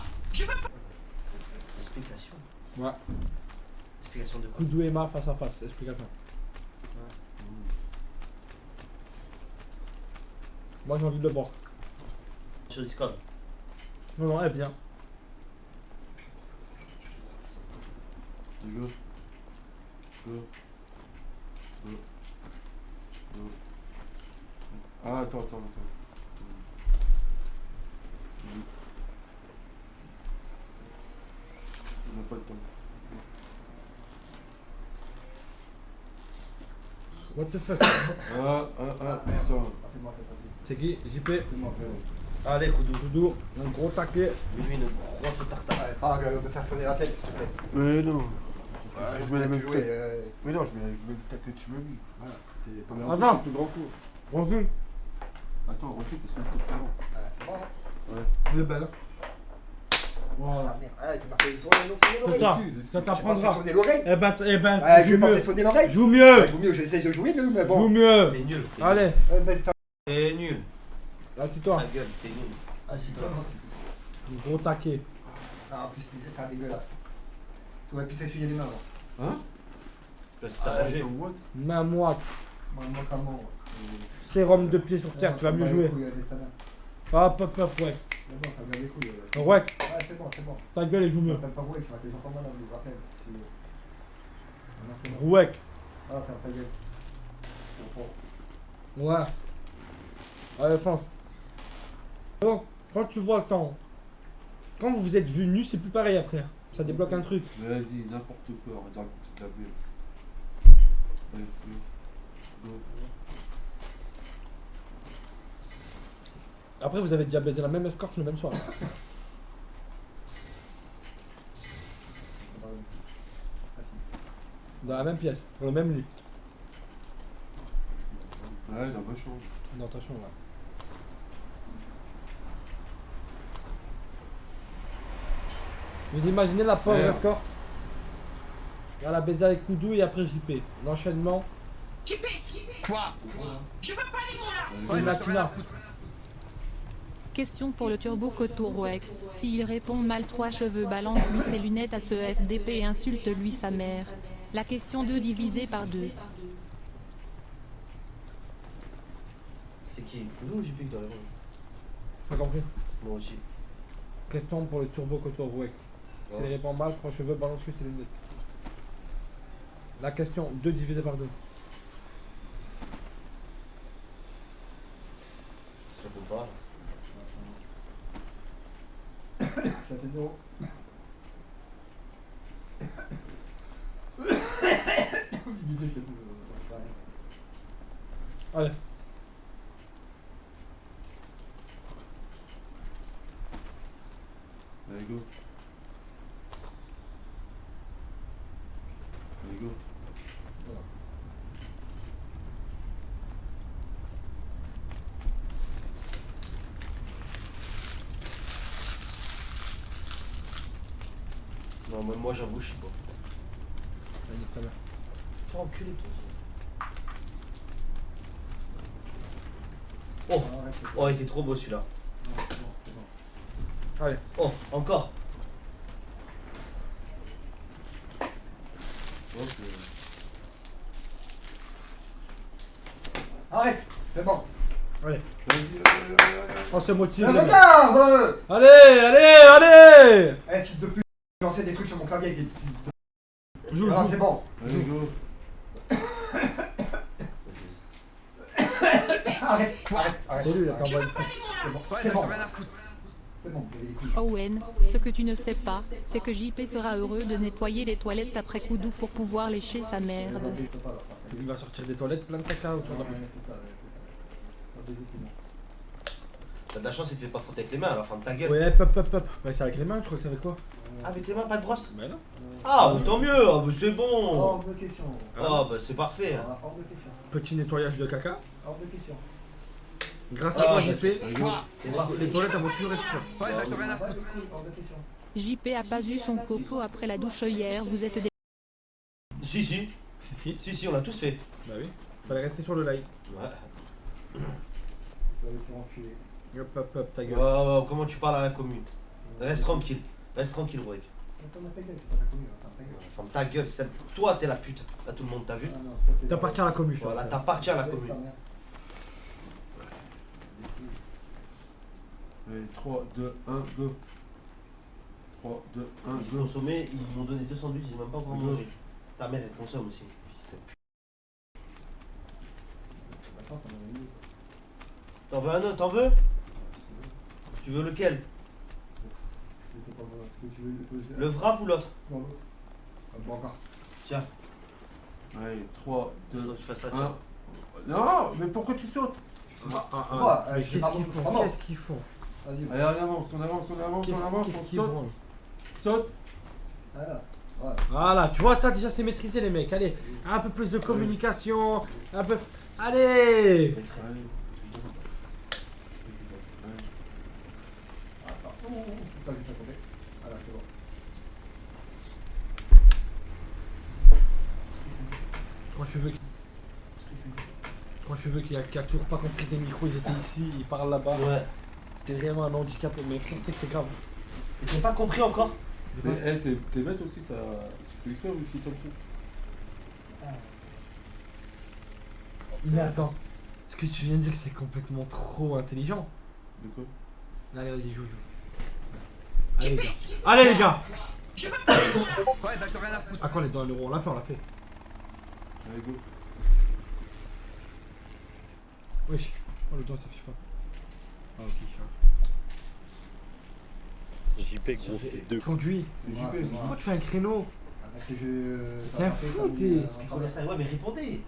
Explication. Ouais. Explication de quoi? Koudou et Ma face à face, explication. Moi j'ai envie de le voir. Sur Discord. Non, non, elle vient. Go. Go. Go. Go. Ah, attends. On n'a pas le temps. What the fuck? Putain. C'est qui? JP? Allez, Koudou. Koudou, un gros taquet. Lui, une grosse tartare. Ah, on peut faire sonner la tête, s'il te plaît. Mais non. Je mets la même jouer. Mais non, je mets la même tête que tu m'as mis. Voilà, c'était pas Mais mal. en Attends. plus, c'est plus grand coup. Bonjour. Attends, refais parce que c'est trop long. C'est bon, hein? Ouais. Elle est belle. Voilà. Ah, tu m'as fait sonner C'est ça, l'oreille. ça t'apprendra. sonner l'oreille. Eh ben, Ouais, je joue vais pas mieux. faire sonner l'oreille. Joue mieux. Joue mieux, j'essaie de jouer, mais bon. Joue mieux. T'es nul. Allez, T'es nul. assieds-toi. Ta gueule, t'es nul. Assieds-toi. Un gros taquet. Ah, en plus, c'est un dégueulasse. Tu aurais pu t'essuyer les mains, alors. Hein? Là, c'est ta rangée. Main moite. Moi, comment? Sérum de pied sur terre, tu vas mieux jouer. Hop, ouais. C'est bon, ça me bat les couilles. Ouais, Ouais, c'est bon. ta gueule et joue Tu mieux. m'appelles pas Rouek, tu m'appelles Jean-Paul Madame, je vous rappelle. Non, c'est bon. Rouek. Ah, ferme ta gueule. Ouais. Allez, fonce. Bon, quand tu vois le temps, quand vous vous êtes vus nus, c'est plus pareil après. Ça débloque un truc. Mais vas-y, n'importe quoi, arrête de raconter de la bulle. Allez, go. Après, vous avez déjà baisé la même escorte le même soir. Dans la même pièce, pour le même lit. Ouais, dans ma chambre. Dans ta chambre, là. Vous imaginez la pauvre Ouais. escorte? Elle a baisé avec Koudou et après JP. L'enchaînement. Quoi? Allez, Ouais, Nakina. Question pour le turbo Kotorouek. S'il répond mal 3 cheveux, balance-lui ses lunettes à ce FDP et insulte-lui sa mère. La question 2 divisée par 2. C'est qui? Koudou ou JP qui doit répondre? T'as compris? Moi aussi. Question pour le turbo Kotorouek. S'il Ouais. répond mal, 3 cheveux, balance-lui ses lunettes. La question 2 divisée par 2. Je réponds pas. Ça fait 0. Allez. Allez, go. Allez, go. Non, même moi j'avoue, je sais pas. Allez, très bien. Faut enculer toi. Oh, oh, il était trop beau celui-là. Allez. Oh, encore. Ok. Arrête, c'est bon. Allez, Vas-y, allez. on se motive. Mais les mecs. regarde. Allez, allez, allez. Eh, fils de pute, j'ai lancé des trucs sur mon clavier avec des petits... Joue, Ah, joue. c'est bon. Allez, go. Arrête. C'est lui, là, t'envoies une flèche. C'est bon. C'est bon. C'est bon, vous avez des couilles. Owen, ce que tu ne sais pas, c'est que JP sera heureux de nettoyer les toilettes après coup doux pour pouvoir lécher sa merde. Il va sortir des toilettes plein de caca autour de lui. T'as de la chance, il te fait pas frotter avec les mains, alors ferme ta gueule. Ouais, hop, hop, hop. Ouais, c'est avec les mains, tu crois que c'est avec quoi? Avec les mains, pas de brosse. Bah non. Ah, bah, tant mieux, ah, bah, c'est bon. Hors de question. Ah, bah c'est parfait. Hors de question. Petit nettoyage de caca. Hors de question. Grâce Ah, à moi, bah, j'ai fait. C'est parfait. Les toilettes, elles vont toujours être sûres. Hors de question. JP a pas eu son coco après la douche hier, vous êtes des... Si, si. Si. On l'a tous fait. Bah oui. Fallait rester sur le live. Ouais. Ça va le faire enculer. Hop, hop, hop, ta gueule. Oh, comment tu parles à la commune? Reste tranquille, Roek. Attends, ta gueule, c'est pas ta commune, attends, ta gueule. Ferme ta gueule, toi t'es la pute. Là tout le monde t'a vu. Ah non, ça fait- T'appartiens à la commune. Voilà, t'appartiens à la commune. Allez, 3, 2, 1, go. 3, 2, 1, J'ai go. consommé, ils m'ont donné 2 sandwichs, ils n'ont même pas encore mangé. Ta mère elle consomme aussi. Attends, ça m'a mis. T'en veux un autre, t'en veux? Tu veux lequel? Je sais pas, voilà, ce que tu veux. Le wrap ou l'autre? Non, l'autre. Ah, bon, encore. Tiens, Allez, 3, faut 2, que tu fasses ça, 1. tiens. Non, mais pourquoi tu sautes? Ouais, Mais je qu'est-ce sais pas qu'ils beaucoup. font? Vraiment. Qu'est-ce qu'ils font? Vas-y, Allez, on avance, on avance, on avance, on avance, Qu'est-ce on qu'ils saute. font? Saute. voilà. Ouais. Voilà, tu vois ça déjà c'est maîtrisé les mecs. Allez, un peu plus de communication, un peu. Allez. Allez. Attends. Putain, j'ai pas compté. Voilà, c'est bon. Trois cheveux qui a toujours pas compris les micros, ils étaient ici, ils parlent là-bas. Ouais. T'es vraiment un handicap, mais frère, tu sais que c'est grave. Et j'ai pas compris encore. Mais t'es bête aussi, tu peux écrire aussi ton truc. Mais attends, ce que tu viens de dire c'est complètement trop intelligent. De quoi? Allez, vas-y, joue. Allez les gars. Allez les gars. Ah quoi les dans l'euro, on l'a fait, Allez, go. Wesh. Oh le doigt ça affiche pas. Ah ok, JP gros fils de... Conduis. C'est Ouais, JP. ouais. Pourquoi tu fais un créneau? Ah, parce que je. T'es un fou, t'es- Comment ça? Ouais, mais répondez.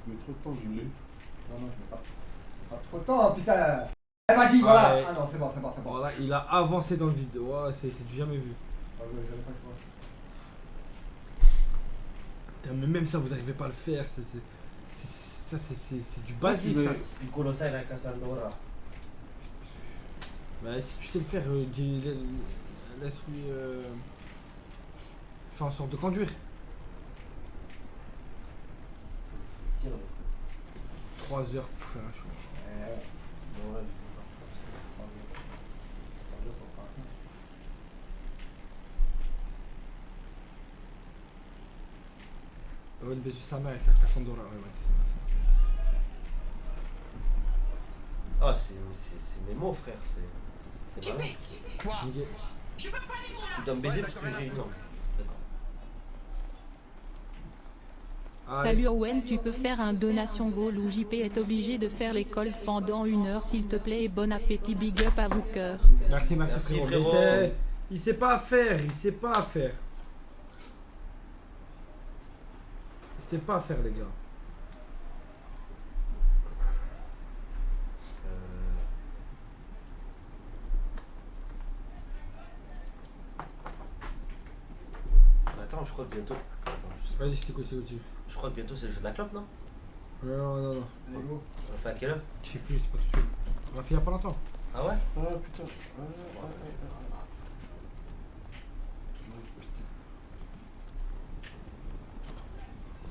Mais trop de temps, je l'ai. Non, non, je n'ai pas. Pas trop de temps, putain. Eh, vas-y, voilà. Ouais. Ah non, c'est bon, c'est bon, c'est bon. Voilà, il a avancé dans le vide. Ouais, c'est du jamais vu. Ah ouais, j'avais pas le choix. Putain, mais même ça, vous arrivez pas à le faire. Ça, c'est du basique. Ça. Il colossal la Cassandra. Bah, si tu sais le faire, laisse-lui. Fais en sorte de conduire. Tire. 3 heures pour faire un choix. Ouais. Ouais, mais sa mère, c'est la Cassandra. Ah, c'est mes mots, frère. C'est malin. Ouais. Tu dois me baiser parce que j'ai une langue. D'accord. Salut Owen, tu peux faire un donation goal où JP est obligé de faire les calls pendant 1 heure s'il te plaît et bon appétit, big up à vous cœur. Merci, Merci, frérot. frérot. Il sait pas à faire, il sait pas à faire. Il sait pas à faire, les gars. Attends, je crois que bientôt. Attends, Vas-y, c'était quoi, c'est où tu. je crois que bientôt c'est le jeu de la clope, non? Non. Allez, go. On le fait à quelle heure? Je sais plus, c'est pas tout de suite. On va finir pas longtemps. Ah ouais? Ah putain.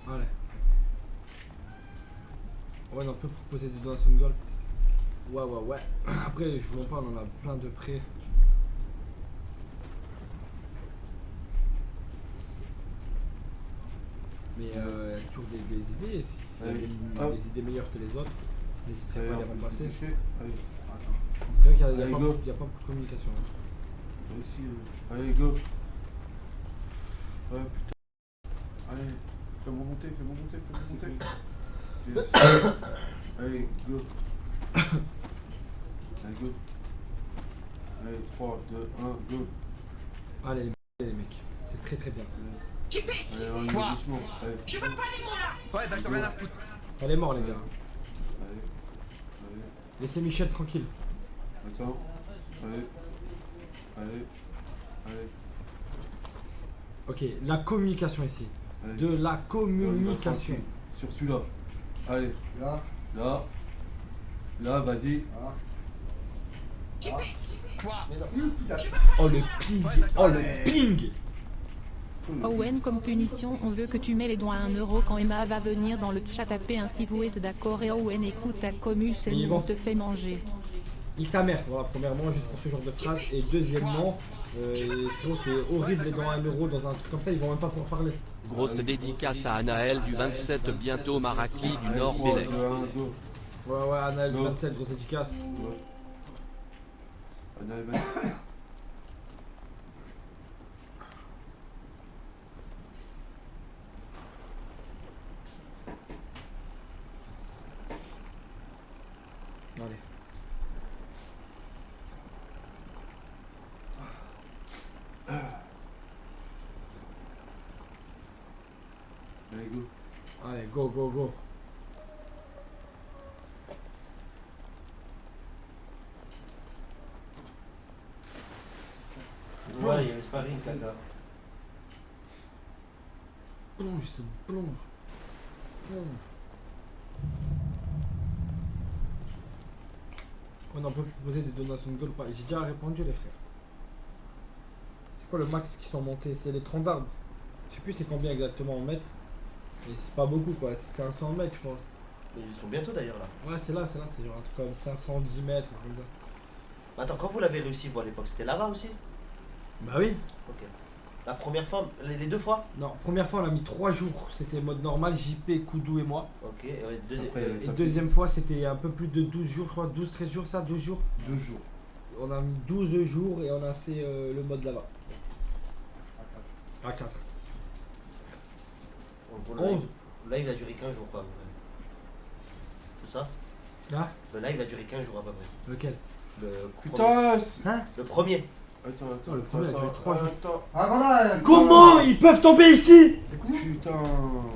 Allez. Ouais, on peut proposer des donations de goal. Ouais. Après, je vous en parle, on a plein de prêts. Mais il y a toujours des idées. Si y a des idées meilleures que les autres. N'hésiterai pas à les remplacer. Allez, C'est vrai qu'il n'y a, Allez, pas go. beaucoup de communication. allez, go. Ouais, putain. Allez, fais-moi monter. Yes. Allez, go. Allez, go. Allez, 3, 2, 1, go. Allez, les mecs. C'est très très bien. Allez, on y va doucement. Allez. Je veux pas les mots là. Ouais, d'accord, rien à foutre. Elle est morte, les gars. Allez. Laissez Michel tranquille. Attends. Allez. Ok, la communication ici. Allez. De la communication. Sur celui-là. Allez. Là. Là, vas-y. Oh le ping. Oh le ping. Owen, comme punition, on veut que tu mets les doigts à 1 euro quand Emma va venir dans le chat taper ainsi vous êtes d'accord et Owen écoute ta commu, c'est nous on te fait manger. Nique ta mère, voilà, premièrement, juste pour ce genre de phrase. Et deuxièmement, sinon c'est horrible les dents à 1 euro dans un truc comme ça, ils vont même pas pouvoir parler. Grosse dédicace à Anaël du 27 bientôt Maracli du Nord Bélec. Ouais, Anaël du 27, grosse dédicace. Ouais. Anaël, vas-y. Allez. Allez, go. Allez, go. Ouais, il y a le sparring, caca. Plonge. On peut proposer des donations de gold ou pas? J'ai déjà répondu les frères. C'est quoi le max qui sont montés? C'est les troncs d'arbres. Je sais plus c'est combien exactement en mètres. Mais c'est pas beaucoup quoi, c'est 500 mètres je pense. Ils sont bientôt d'ailleurs là. Ouais c'est là, c'est genre un truc comme 510 mètres. Comme ça. Attends, quand vous l'avez réussi vous à l'époque, c'était Lara aussi? Bah oui. Ok. La première fois, les deux fois? Non, première fois on a mis 3 jours, c'était mode normal, JP, Koudou et moi. Ok, et Et deuxième fois c'était un peu plus de 12 jours, je crois, 12-13 jours ça, 12 jours. 2 jours. On a mis 12 jours et on a fait le mode là-bas. À 4. Donc, 11. Le live a duré 15 jours quoi à peu près. C'est ça? Là Le live a duré 15 jours à peu près. Lequel? Le Putain! Le premier. Attends, le premier a duré 3 jours. Ah voilà. Comment ils peuvent tomber ici? Putain!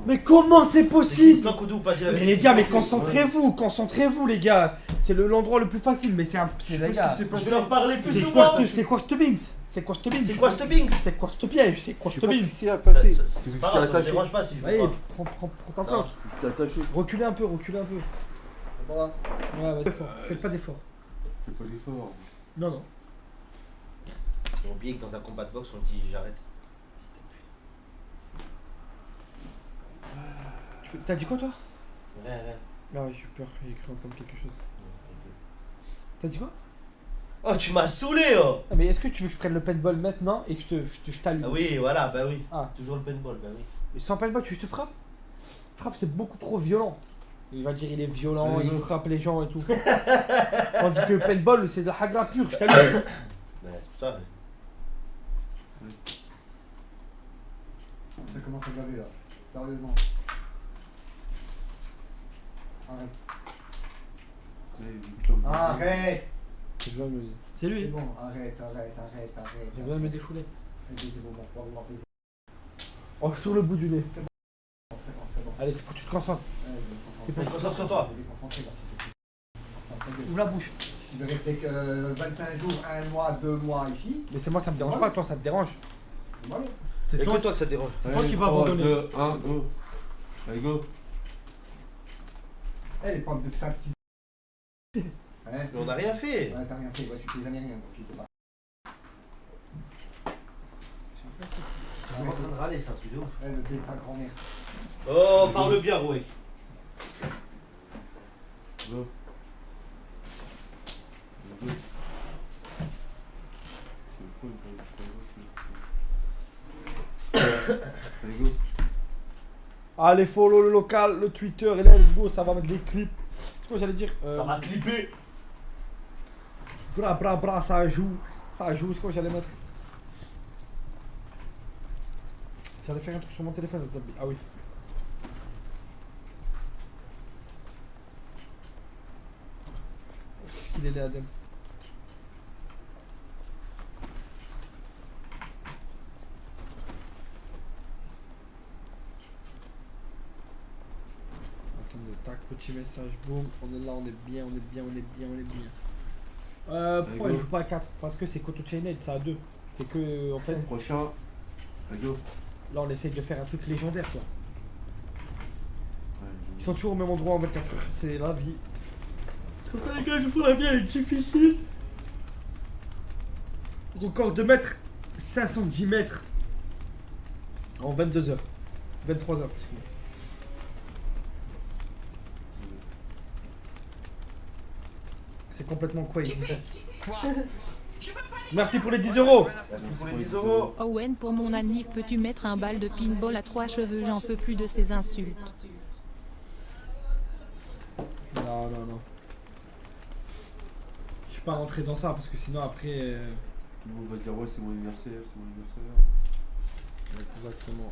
Mais comment c'est possible? Pas Koudou, pas Mais les gars, mais concentrez-vous les gars. C'est l'endroit le plus facile, mais c'est un... C'est les gars. Je vais leur parler plus C'est souvent. quoi ce Binks? C'est quoi ce Binks? C'est quoi ce Binks? C'est quoi ce piège? C'est quoi ce Binks? C'est pas grave, ça me dérange pas si je Allez, vois. prends ta place. Je t'ai attaché. Reculez un peu. Voilà. Ouais, vas-y. Faites pas d'effort. Fais pas d'effort. Non. J'ai oublié que dans un combat de boxe on dit j'arrête. T'as dit quoi toi? Rien. Ah ouais, j'ai peur, j'ai écrit comme quelque chose. T'as dit quoi? Oh, tu m'as saoulé oh. Ah, mais est-ce que tu veux que je prenne le paintball maintenant et que je t'allume? Ah oui, voilà, bah oui. Ah. Toujours le paintball, bah oui. Et sans paintball, tu veux que je te frappe? Frappe, c'est beaucoup trop violent. Il va dire il est violent, il frappe les gens et tout. Tandis que le paintball, c'est de la hagra pure, je t'allume. Ouais, c'est pour ça. Ça commence à gaver là. Sérieusement. Arrête. Arrête. C'est lui. C'est bon, arrête. J'ai besoin de me défouler. C'est bon, bon. Oh, sur le bout du nez. C'est bon. Allez, c'est pour que tu te concentres. C'est pour concentre-toi. Ouvre la bouche. Je vais rester que 25 jours, 1 mois, 2 mois ici. Mais c'est moi, ça me dérange pas, toi, ça te dérange. Voilà. C'est que toi que ça te dérange. C'est toi qui vas abandonner. 2, 1, go. Allez, go. Elle est pas de ça. Mais on n'a rien fait. Ouais, t'as rien fait, ouais, tu fais jamais rien, donc tu sais pas. Je suis en train de râler, c'est un truc de ouf. Elle était ta grand-mère. Oh, parle bien, Roé. Go. Go. Allez, go. Allez, follow le local, le Twitter et let's go, ça va mettre des clips. C'est quoi j'allais dire Ça m'a clippé. Bra, ça joue, c'est quoi j'allais mettre? J'allais faire un truc sur mon téléphone, Zabi. Ah oui. Qu'est-ce qu'il est là, Adem? Attendez, tac, petit message, boum, on est là, on est bien. Pourquoi il joue pas à 4? Parce que c'est Koto Chained, c'est à 2. C'est que, en fait, Prochain. Let's go. là on essaye de faire un truc légendaire, quoi. Ouais, Ils sont toujours au même endroit en 24 heures, c'est la vie. C'est comme ça les gars, je vous la vie elle est difficile. Record de mètres, 510 mètres. En 22 heures. 23 heures, excusez-moi. C'est complètement crazy. Merci pour les 10 euros. Merci pour les 10 euros. Owen, pour mon anniv, peux-tu mettre un bal de pinball à 3 cheveux? J'en peux plus de ces insultes. Non. Je suis pas rentré dans ça parce que sinon après. Tout le monde va dire ouais c'est mon anniversaire, Exactement.